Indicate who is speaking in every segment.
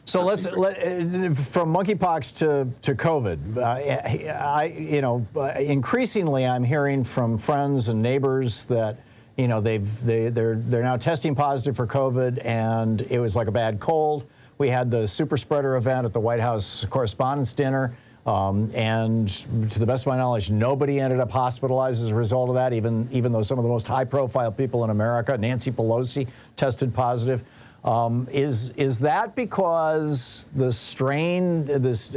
Speaker 1: So from monkeypox to COVID, increasingly I'm hearing from friends and neighbors that they're now testing positive for COVID, and it was like a bad cold. We had the super spreader event at the White House Correspondents' Dinner, and to the best of my knowledge, nobody ended up hospitalized as a result of that. Even though some of the most high-profile people in America, Nancy Pelosi, tested positive. Is that because the strain,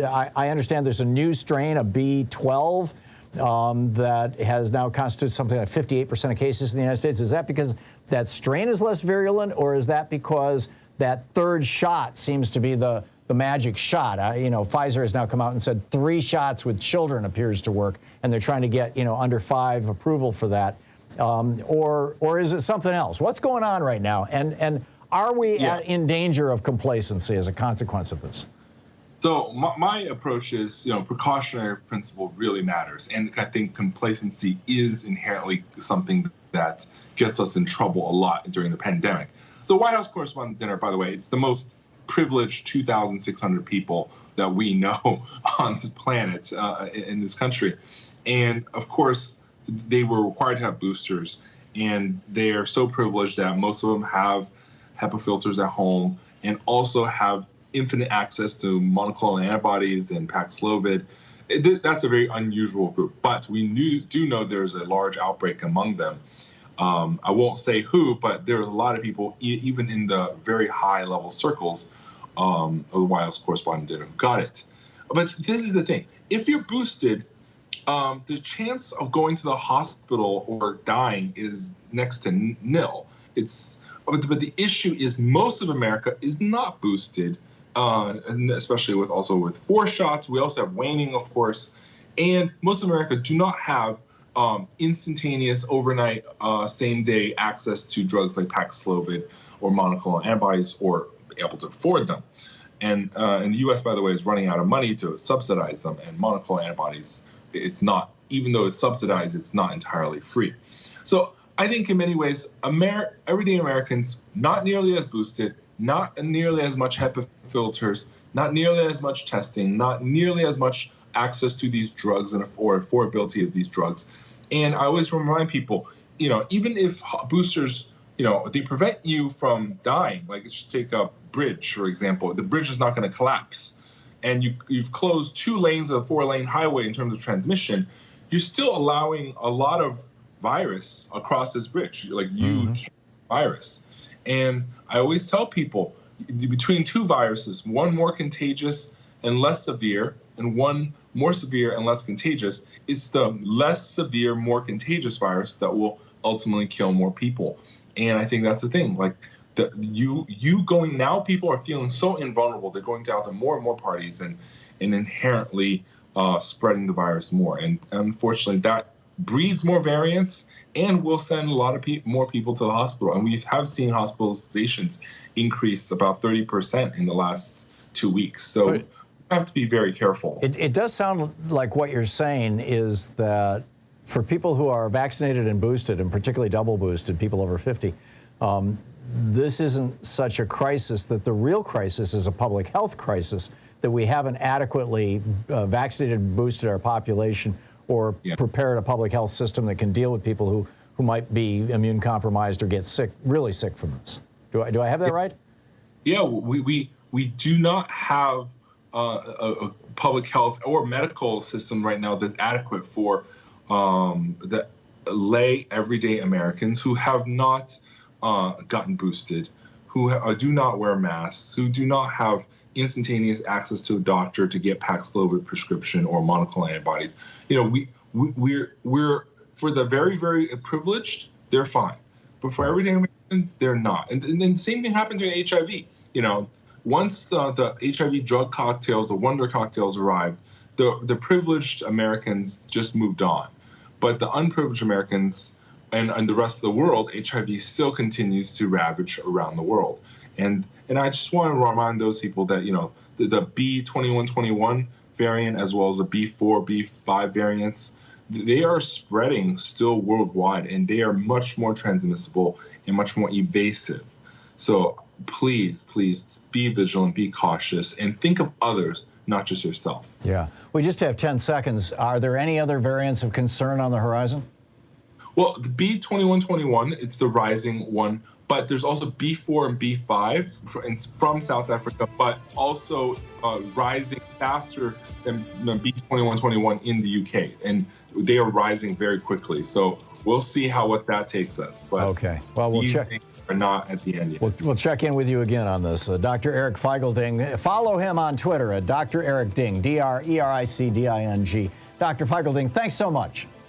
Speaker 1: I understand there's a new strain, a B12, that has now constituted something like 58% of cases in the United States. Is that because that strain is less virulent, or is that because that third shot seems to be the magic shot? Pfizer has now come out and said 3 shots with children appears to work, and they're trying to get, under 5 approval for that. Or is it something else? What's going on right now? And are we in danger of complacency as a consequence of this?
Speaker 2: So my approach is, precautionary principle really matters. And I think complacency is inherently something that gets us in trouble a lot during the pandemic. So White House Correspondents' Dinner, by the way, it's the most privileged 2,600 people that we know on this planet, in this country. And of course, they were required to have boosters. And they are so privileged that most of them have HEPA filters at home and also have infinite access to monoclonal antibodies and Paxlovid. That's a very unusual group, but we do know there's a large outbreak among them. I won't say who, but there are a lot of people, even in the very high level circles of the White House Correspondents' Dinner, who got it. But this is the thing. If you're boosted, the chance of going to the hospital or dying is next to nil. But the issue is most of America is not boosted, and especially with 4 shots. We also have waning, of course, and most of America do not have instantaneous, overnight, same-day access to drugs like Paxlovid or monoclonal antibodies, or able to afford them. And the U.S., by the way, is running out of money to subsidize them. And monoclonal antibodies, it's not, even though it's subsidized, it's not entirely free. So I think in many ways, everyday Americans, not nearly as boosted, not nearly as much HEPA filters, not nearly as much testing, not nearly as much access to these drugs or affordability of these drugs. And I always remind people, even if boosters, they prevent you from dying, like let's just take a bridge, for example, the bridge is not going to collapse. And you've closed 2 lanes of a 4-lane highway in terms of transmission, you're still allowing a lot of virus across this bridge, like virus. And I always tell people, between 2 viruses, one more contagious and less severe, and one more severe and less contagious, it's the less severe, more contagious virus that will ultimately kill more people. And I think that's the thing. Like, people are feeling so invulnerable. They're going out to more and more parties and inherently spreading the virus more. And unfortunately, that breeds more variants and will send a lot of more people to the hospital. And we have seen hospitalizations increase about 30% in the last 2 weeks. So we have to be very careful.
Speaker 1: It does sound like what you're saying is that for people who are vaccinated and boosted, and particularly double boosted, people over 50, this isn't such a crisis, that the real crisis is a public health crisis, that we haven't adequately vaccinated and boosted our population or prepared a public health system that can deal with people who might be immune compromised or get sick, really sick from this. Do I have that right?
Speaker 2: Yeah, we do not have a public health or medical system right now that's adequate for the lay everyday Americans who have not gotten boosted, who do not wear masks, who do not have instantaneous access to a doctor to get Paxlovid prescription or monoclonal antibodies. We're for the very, very privileged, they're fine, but for everyday Americans, they're not. And the same thing happened during HIV. Once the HIV drug cocktails, the wonder cocktails arrived, the privileged Americans just moved on, but the unprivileged Americans and the rest of the world, HIV still continues to ravage around the world. And I just want to remind those people that, the B2121 variant, as well as the B4, B5 variants, they are spreading still worldwide, and they are much more transmissible and much more evasive. So please be vigilant, be cautious, and think of others, not just yourself.
Speaker 1: Yeah. We just have 10 seconds. Are there any other variants of concern on the horizon?
Speaker 2: Well, the B2121, it's the rising one, but there's also B4 and B5 from South Africa, but also rising faster than B2121 in the UK, and they are rising very quickly. So we'll see what that takes us. But
Speaker 1: okay. Well, we'll check.
Speaker 2: Things are not at the end yet.
Speaker 1: We'll check in with you again on this. Dr. Eric Feigl-Ding. Follow him on Twitter at Dr. Eric Ding, DrEricDing. Dr. Feigl-Ding, thanks so much.